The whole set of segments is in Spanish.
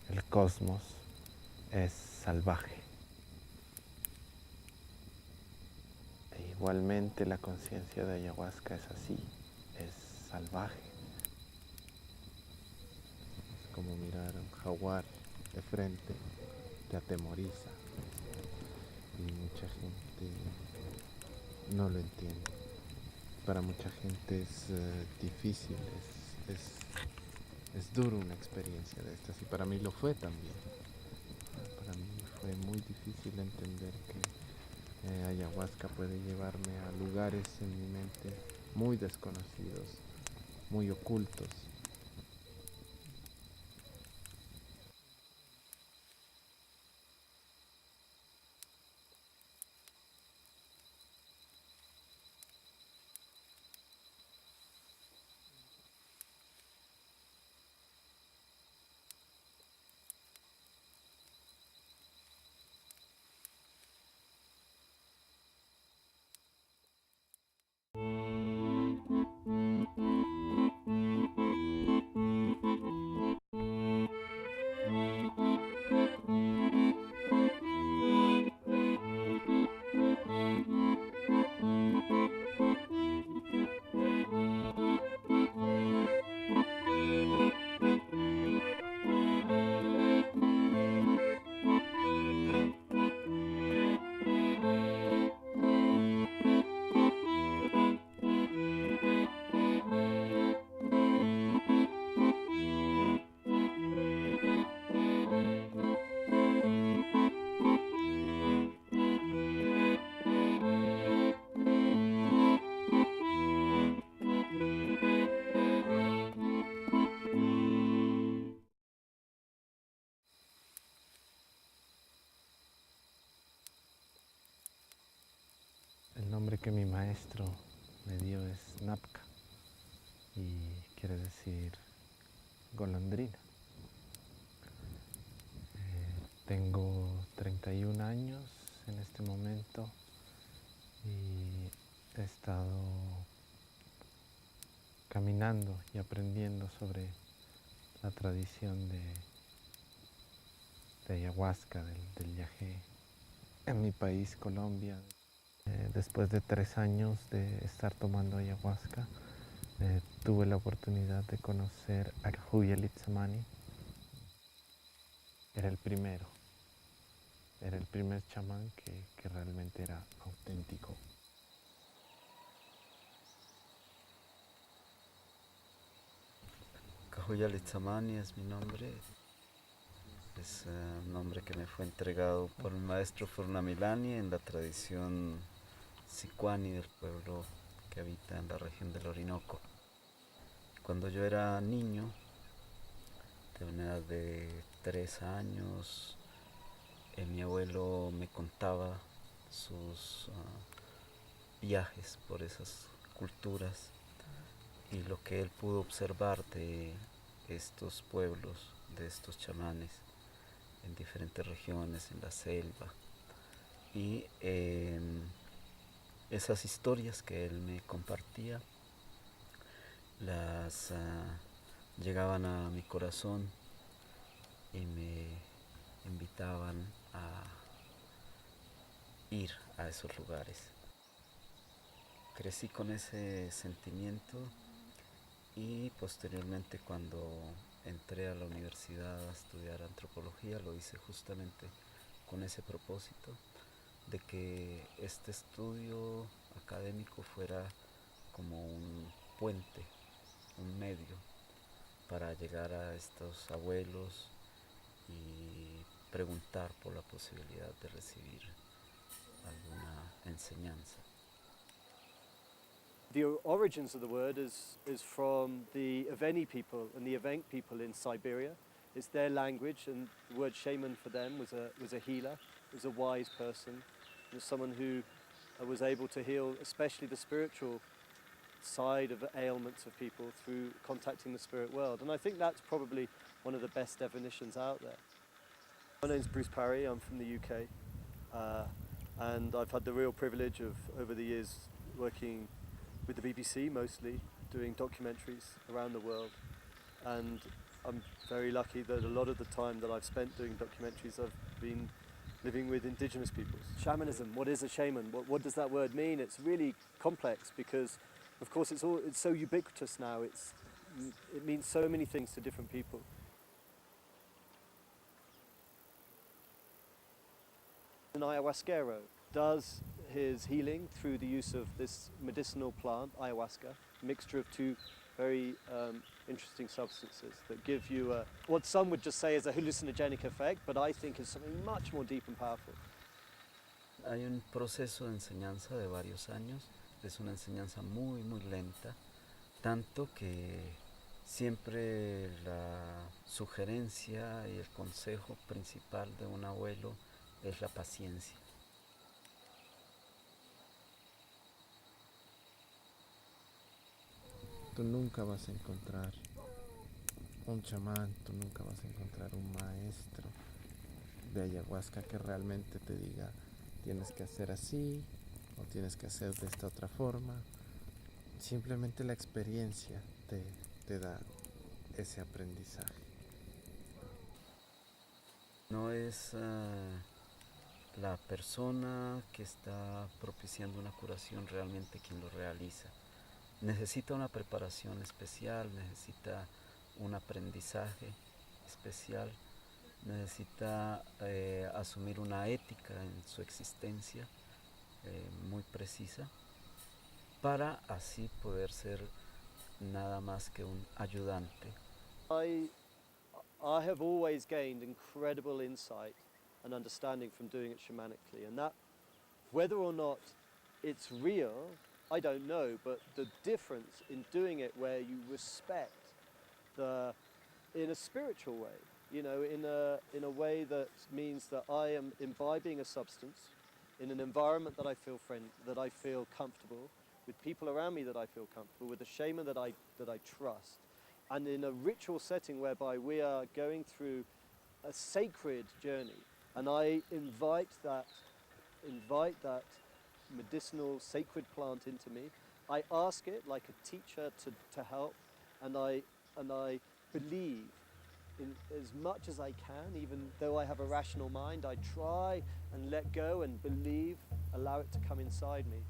el cosmos es salvaje. E igualmente la conciencia de ayahuasca es así, es salvaje. Es como mirar a un jaguar de frente, te atemoriza. Y mucha gente no lo entiende. Para mucha gente es difícil, es duro una experiencia de estas y para mí lo fue también. Para mí fue muy difícil entender que ayahuasca puede llevarme a lugares en mi mente muy desconocidos, muy ocultos. El nombre que mi maestro me dio es Napka y quiere decir golondrina. Tengo 31 años en este momento y he estado caminando y aprendiendo sobre la tradición de ayahuasca, del yagé en mi país, Colombia. Después de 3 años de estar tomando ayahuasca, tuve la oportunidad de conocer a Itzamani. Era el primero, era el primer chamán que realmente era auténtico. Litzamani es mi nombre, es un nombre que me fue entregado por mi maestro Furnamilani en la tradición sicuani del pueblo que habita en la región del Orinoco. Cuando yo era niño, de una edad de 3 años, mi abuelo me contaba sus viajes por esas culturas y lo que él pudo observar de estos pueblos, de estos chamanes en diferentes regiones, en la selva. Y esas historias que él me compartía las llegaban a mi corazón y me invitaban a ir a esos lugares. Crecí con ese sentimiento y posteriormente cuando entré a la universidad a estudiar antropología lo hice justamente con ese propósito de que este estudio académico fuera como un puente, un medio para llegar a estos abuelos y preguntar por la posibilidad de recibir alguna enseñanza. The origins of the word is from the Aveni people and the Evenk people in Siberia. It's their language, and the word shaman for them was a healer, was a wise person, was someone who was able to heal, especially the spiritual side of ailments of people through contacting the spirit world. And I think that's probably one of the best definitions out there. My name's Bruce Parry. I'm from the UK, and I've had the real privilege of, over the years, working with the BBC mostly, doing documentaries around the world. And I'm very lucky that a lot of the time that I've spent doing documentaries I've been living with indigenous peoples. Shamanism, what is a shaman? What does that word mean? It's really complex because of course it's so ubiquitous now. It means so many things to different people. An ayahuasquero does his healing through the use of this medicinal plant, ayahuasca, mixture of two very interesting substances that give you what some would just say is a hallucinogenic effect, but I think is something much more deep and powerful. Hay un proceso de enseñanza de varios años, es una enseñanza muy lenta, tanto que siempre la sugerencia y el consejo principal de un abuelo es la paciencia. Tú nunca vas a encontrar un chamán, tú nunca vas a encontrar un maestro de ayahuasca que realmente te diga tienes que hacer así o tienes que hacer de esta otra forma. Simplemente la experiencia te da ese aprendizaje. No es la persona que está propiciando una curación realmente quien lo realiza. Necesita una preparación especial, necesita un aprendizaje especial, necesita asumir una ética en su existencia muy precisa para así poder ser nada más que un ayudante. I have always gained incredible insight and understanding from doing it shamanically, and that whether or not it's real, I don't know, but the difference in doing it where you respect in a spiritual way, you know, in a way that means that I am imbibing a substance in an environment that I feel comfortable, with people around me that I feel comfortable, with a shaman that I trust, and in a ritual setting whereby we are going through a sacred journey, and I invite that medicinal sacred plant into me. I ask it like a teacher to help, and I believe in as much as I can, even though I have a rational mind. I try and let go and believe, allow it to come inside me.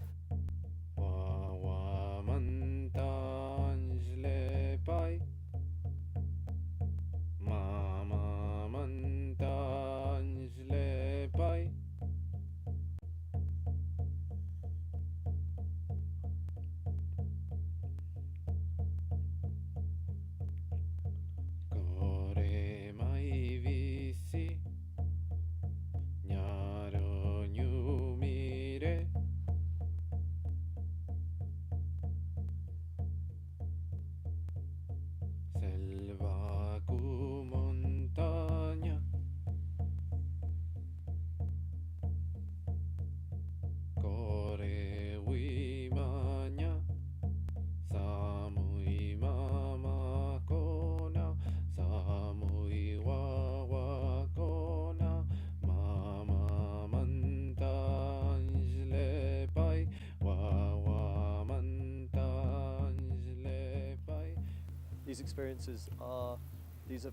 These experiences are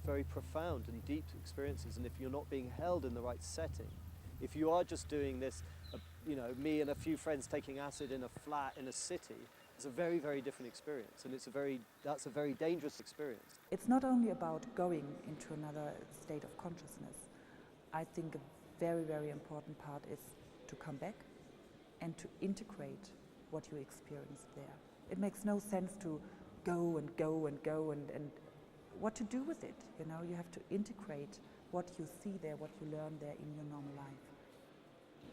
very profound and deep experiences, and if you're not being held in the right setting, if you are just doing this, you know, me and a few friends taking acid in a flat in a city, it's a very, very different experience, and that's a very dangerous experience. It's not only about going into another state of consciousness. I think a very, very important part is to come back and to integrate what you experienced there. It makes no sense to go and go and go and what to do with it. You know, you have to integrate what you see there, what you learn there in your normal life.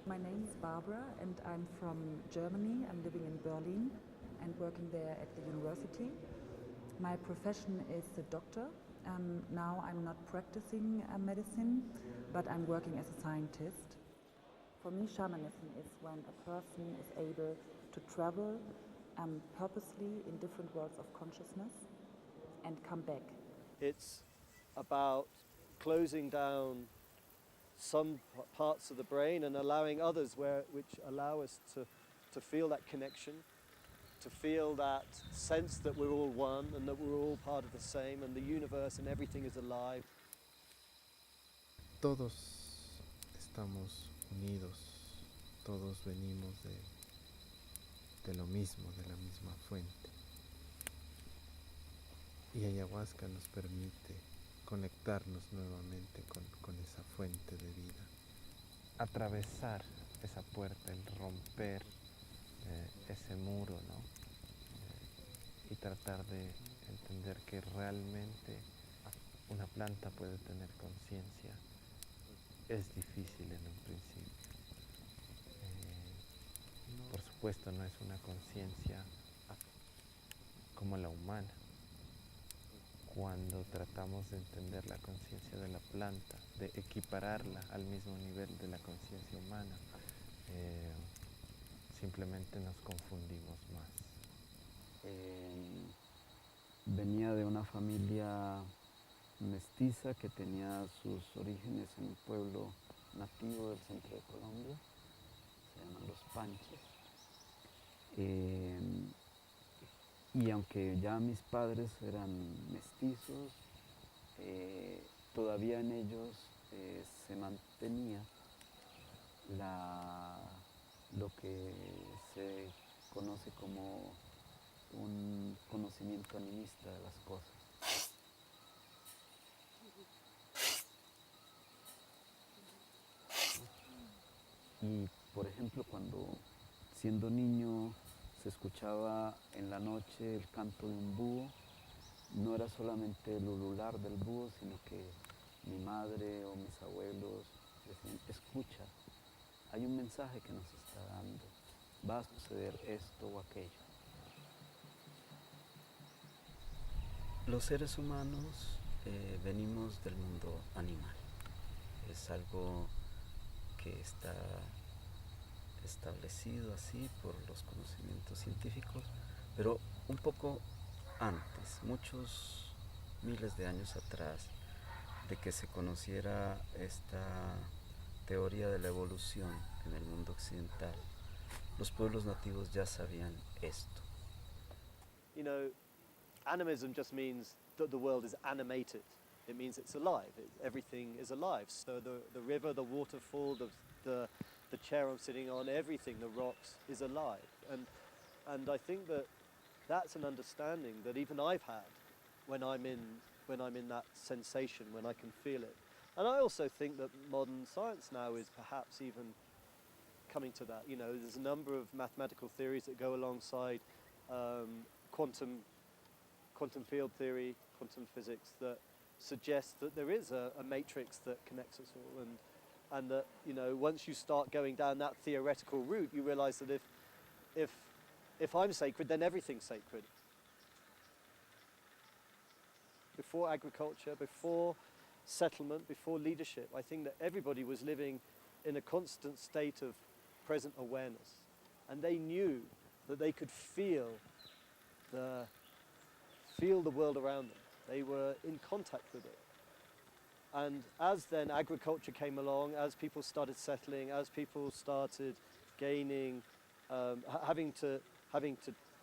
My name is Barbara and I'm from Germany. I'm living in Berlin and working there at the university. My profession is a doctor. Now I'm not practicing medicine, but I'm working as a scientist. For me, shamanism is when a person is able to travel purposely in different worlds of consciousness and come back. It's about closing down some parts of the brain and allowing others which allow us to feel that connection to feel that sense that we're all one and that we're all part of the same and the universe and everything is alive. Todos estamos unidos, todos venimos de lo mismo, de la misma fuente. Y ayahuasca nos permite conectarnos nuevamente con esa fuente de vida. Atravesar esa puerta, el romper ese muro, ¿no? Y tratar de entender que realmente una planta puede tener conciencia. Es difícil en un principio. Por supuesto no es una conciencia como la humana. Cuando tratamos de entender la conciencia de la planta, de equipararla al mismo nivel de la conciencia humana, simplemente nos confundimos más. Venía de una familia mestiza que tenía sus orígenes en un pueblo nativo del centro de Colombia, se llaman los Panches. Y aunque ya mis padres eran mestizos, todavía en ellos se mantenía lo que se conoce como un conocimiento animista de las cosas. Y por ejemplo, cuando siendo niño se escuchaba en la noche el canto de un búho, no era solamente el ulular del búho, sino que mi madre o mis abuelos decían, escucha, hay un mensaje que nos está dando, va a suceder esto o aquello. Los seres humanos venimos del mundo animal, es algo que está establecido así por los conocimientos científicos, pero un poco antes, muchos miles de años atrás, de que se conociera esta teoría de la evolución en el mundo occidental, los pueblos nativos ya sabían esto. You know, animism just means that the world is animated. It means it's alive. Everything is alive. So the river, the waterfall, the chair I'm sitting on, everything, the rocks, is alive. And I think that that's an understanding that even I've had when I'm in that sensation, when I can feel it. And I also think that modern science now is perhaps even coming to that. You know, there's a number of mathematical theories that go alongside quantum field theory, quantum physics, that suggest that there is a matrix that connects us all, and that, you know, once you start going down that theoretical route, you realize that if I'm sacred, then everything's sacred. Before agriculture, before settlement, before leadership, I think that everybody was living in a constant state of present awareness, and they knew that they could feel the world around them. They were in contact with it. And as then agriculture came along, as people started settling, as people started gaining, having to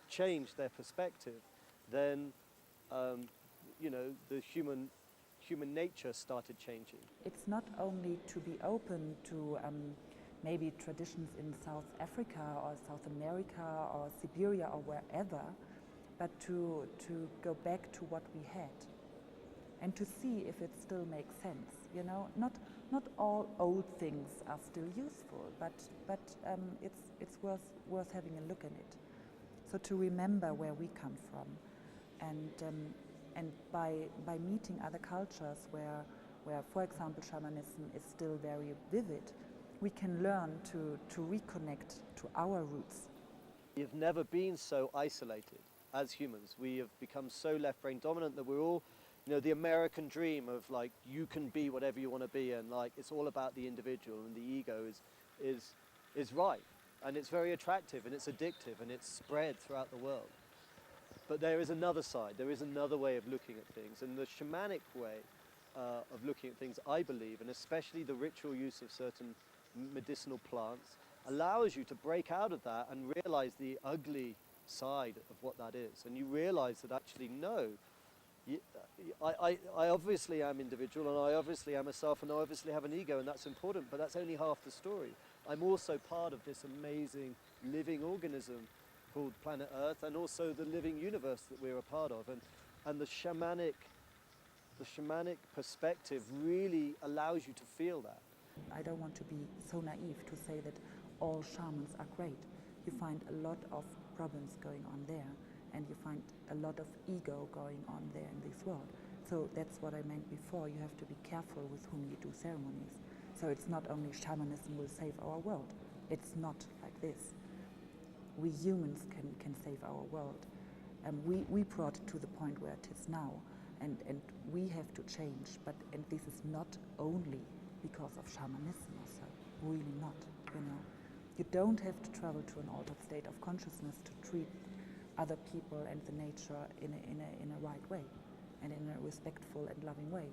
change their perspective, then you know, the human nature started changing. It's not only to be open to maybe traditions in South Africa or South America or Siberia or wherever, but to go back to what we had and to see if it still makes sense. You know, not all old things are still useful, but it's worth having a look in it. So to remember where we come from, and by meeting other cultures where for example shamanism is still very vivid, we can learn to reconnect to our roots. We've never been so isolated as humans. We have become so left brain dominant that we're all, you know, the American dream of like, you can be whatever you want to be, and like it's all about the individual, and the ego is right, and it's very attractive, and it's addictive, and it's spread throughout the world. But there is another side, there is another way of looking at things, and the shamanic way of looking at things, I believe, and especially the ritual use of certain medicinal plants, allows you to break out of that and realize the ugly side of what that is. And you realize that actually, no, I obviously am individual, and I obviously am a self, and I obviously have an ego, and that's important, but that's only half the story. I'm also part of this amazing living organism called planet Earth, and also the living universe that we're a part of. And the shamanic perspective really allows you to feel that. I don't want to be so naive to say that all shamans are great. You find a lot of problems going on there, and you find a lot of ego going on there in this world. So that's what I meant before. You have to be careful with whom you do ceremonies. So it's not only shamanism will save our world. It's not like this. We humans can save our world. We brought it to the point where it is now, and we have to change. And this is not only because of shamanism or so, really not, you know. You don't have to travel to an altered state of consciousness to treat other people and the nature in a right way and in a respectful and loving way.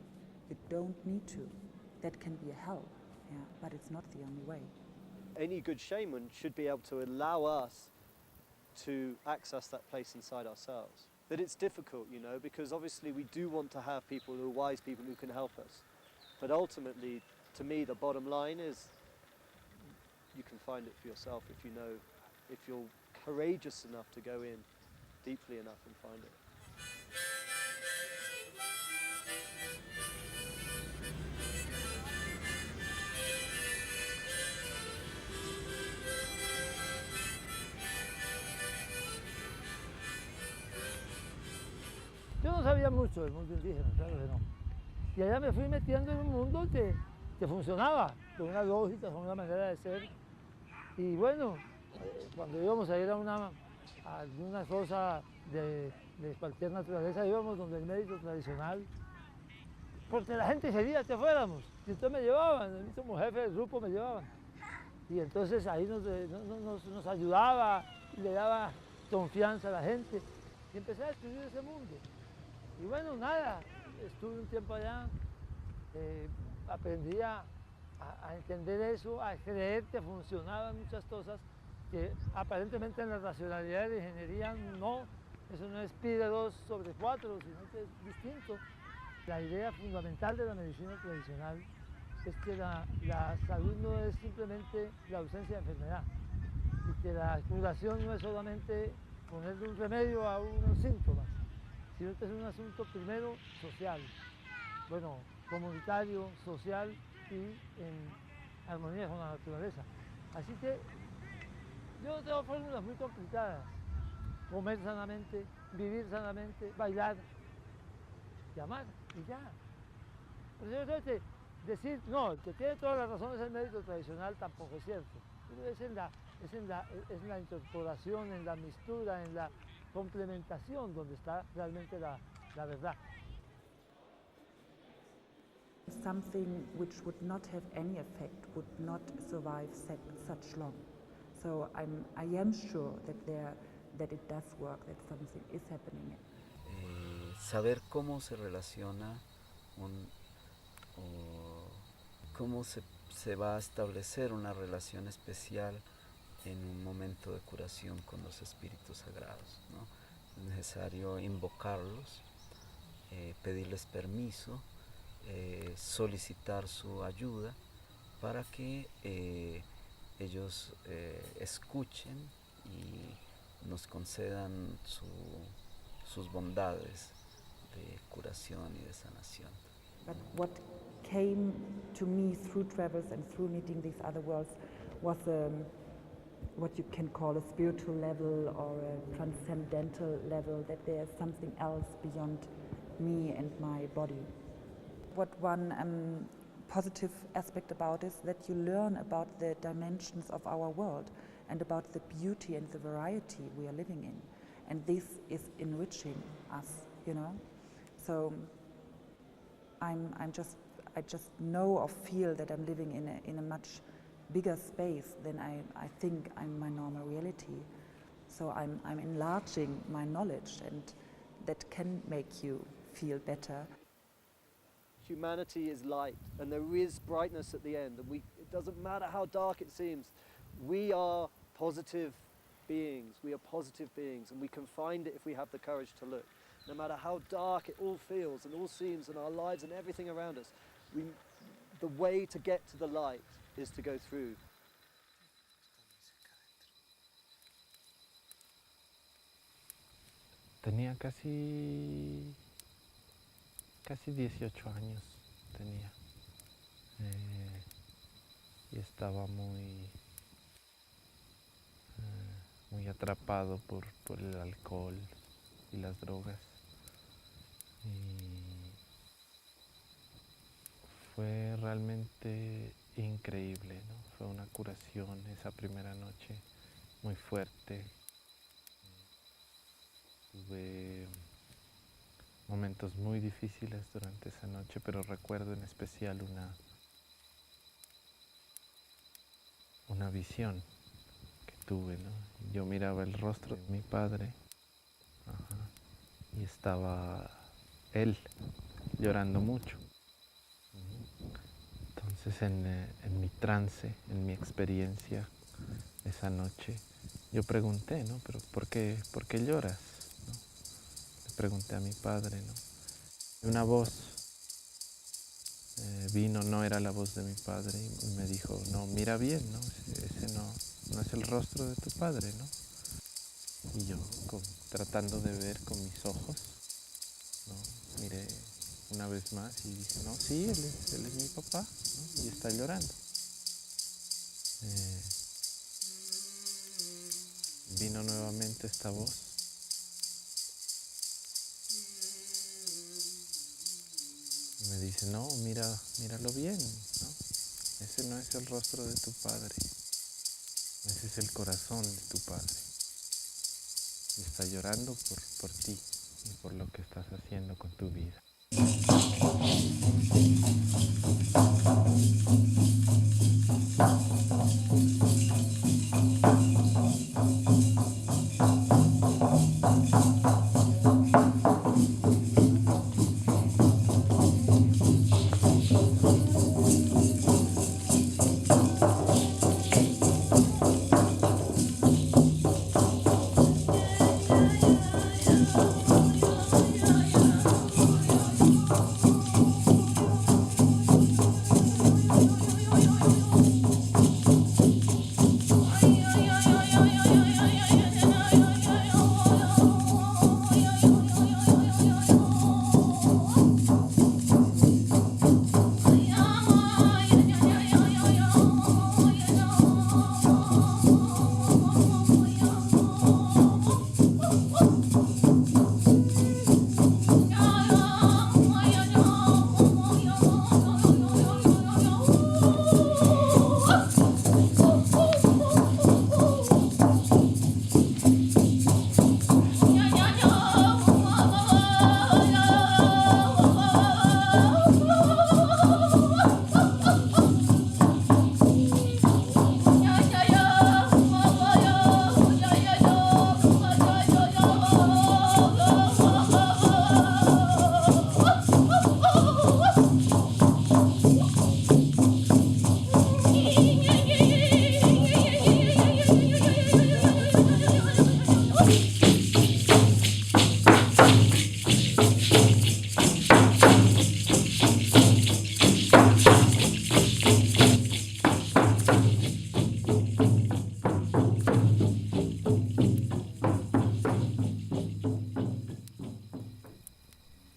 You don't need to. That can be a help, yeah, but it's not the only way. Any good shaman should be able to allow us to access that place inside ourselves. That it's difficult, you know, because obviously we do want to have people who are wise people who can help us. But ultimately, to me, the bottom line is you can find it for yourself if you're courageous enough to go in deeply enough and find it. Yo no sabía mucho del mundo indígena, claro que no. Y allá me fui metiendo en un mundo que funcionaba, con una lógica, con una manera de ser. Y bueno, cuando íbamos a ir a alguna cosa de cualquier naturaleza, íbamos donde el médico tradicional, porque la gente quería que fuéramos. Y entonces me llevaban, a mí como jefe del grupo me llevaban. Y entonces ahí nos ayudaba, y le daba confianza a la gente. Y empecé a estudiar ese mundo. Y bueno, nada, estuve un tiempo allá, aprendí a entender eso, a creer que funcionaban muchas cosas que aparentemente en la racionalidad de la ingeniería no, eso no es pi de 2 sobre 4, sino que es distinto. La idea fundamental de la medicina tradicional es que la salud no es simplemente la ausencia de enfermedad, y que la curación no es solamente ponerle un remedio a unos síntomas, sino que es un asunto primero social, bueno, comunitario, social y en armonía con la naturaleza. Así que yo no tengo fórmulas muy complicadas: comer sanamente, vivir sanamente, bailar y amar, y ya. Pero yo creo que decir, no, el que tiene todas las razones el médico tradicional tampoco es cierto. Pero es en la incorporación, en la mistura, en la complementación donde está realmente la verdad. Something which would not have any effect would not survive such long. So I am sure that it does work, that something is happening. Saber cómo se relaciona cómo se va a establecer una relación especial en un momento de curación con los espíritus sagrados, ¿no? Es necesario invocarlos, pedirles permiso, solicitar su ayuda para que ellos escuchen y nos concedan sus bondades de curación y de sanación. But what came to me through travels and through meeting these other worlds was what you can call a spiritual level or a transcendental level, that there's something else beyond me and my body. What one positive aspect about is that you learn about the dimensions of our world and about the beauty and the variety we are living in. And this is enriching us, you know. So I just know or feel that I'm living in a much bigger space than I think I'm my normal reality. So I'm enlarging my knowledge, and that can make you feel better. Humanity is light, and there is brightness at the end, and it doesn't matter how dark it seems. We are positive beings, we are positive beings, and we can find it if we have the courage to look. No matter how dark it all feels and all seems in our lives and everything around us, the way to get to the light is to go through. Tenía casi 18 años, tenía. Y estaba muy atrapado por el alcohol y las drogas. Y fue realmente increíble, ¿no? Fue una curación esa primera noche muy fuerte. Tuve momentos muy difíciles durante esa noche, pero recuerdo en especial una visión que tuve, ¿no? Yo miraba el rostro de mi padre, y estaba él llorando mucho. Entonces en mi trance, en mi experiencia esa noche, yo pregunté, ¿no? ¿Pero por qué lloras? ¿No? Le pregunté a mi padre, ¿no? Y una voz vino, no era la voz de mi padre, y me dijo, no, mira bien, ¿no? Ese no es el rostro de tu padre, ¿no? Y yo, tratando de ver con mis ojos, ¿no? Miré una vez más y dije, no, sí, él es mi papá, ¿no? Y está llorando. Vino nuevamente esta voz. Y me dice, no, míralo bien, ¿no? Ese no es el rostro de tu padre. Ese es el corazón de tu padre. Y está llorando por ti y por lo que estás haciendo con tu vida.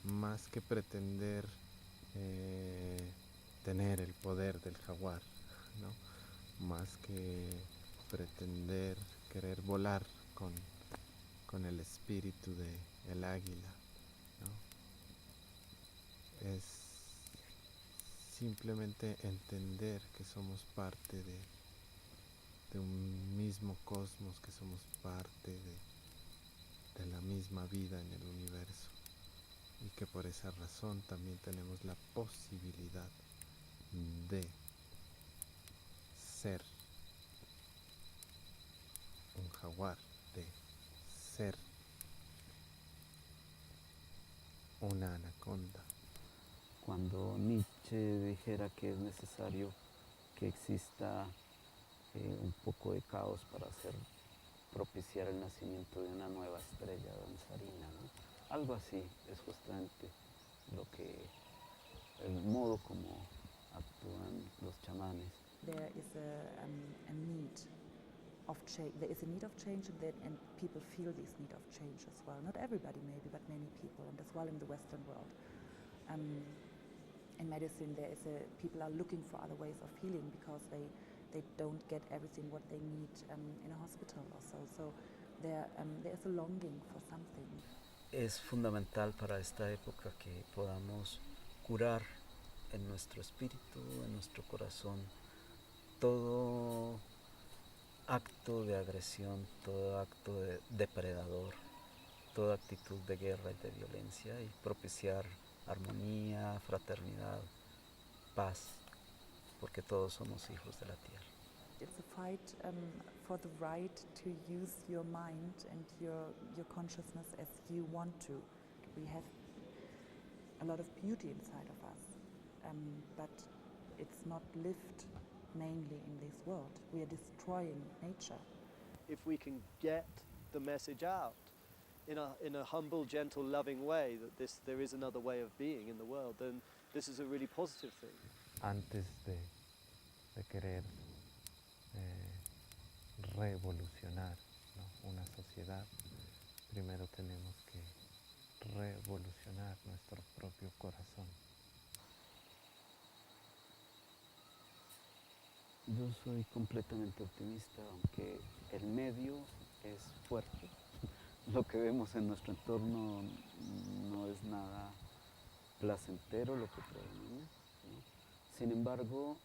Más que pretender tener el poder del jaguar, ¿no? Más que pretender querer volar con el espíritu del águila, ¿no? Es simplemente entender que somos parte de un mismo cosmos, que somos parte de la misma vida en el universo, y que por esa razón también tenemos la posibilidad de ser un jaguar, de ser una anaconda. Cuando Nietzsche dijera que es necesario que exista un poco de caos para hacer propiciar el nacimiento de una nueva estrella danzarina, ¿no? Algo así es justamente el modo como actúan los chamanes. There is a need of change. There is a need of change, and people feel this need of change as well. Not everybody, maybe, but many people, and as well in the Western world. In medicine, people are looking for other ways of healing because they don't get everything what they need in a hospital or so. So there is a longing for something. Es fundamental para esta época que podamos curar en nuestro espíritu, en nuestro corazón, todo acto de agresión, todo acto de depredador, toda actitud de guerra y de violencia, y propiciar armonía, fraternidad, paz, porque todos somos hijos de la tierra. It's a fight for the right to use your mind and your consciousness as you want to. We have a lot of beauty inside of us, but it's not lived mainly in this world. We are destroying nature. If we can get the message out in a humble, gentle, loving way that there is another way of being in the world, then this is a really positive thing. Antes de querer revolucionar, ¿no?, una sociedad, primero tenemos que revolucionar nuestro propio corazón. Yo soy completamente optimista, aunque el medio es fuerte. Lo que vemos en nuestro entorno no es nada placentero lo que predomina, ¿no? Sin embargo,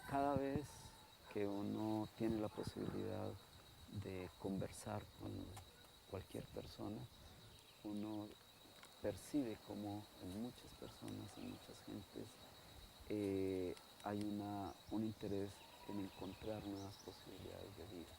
cada vez que uno tiene la posibilidad de conversar con cualquier persona, uno percibe como en muchas personas, en muchas gentes, hay un interés en encontrar nuevas posibilidades de vida.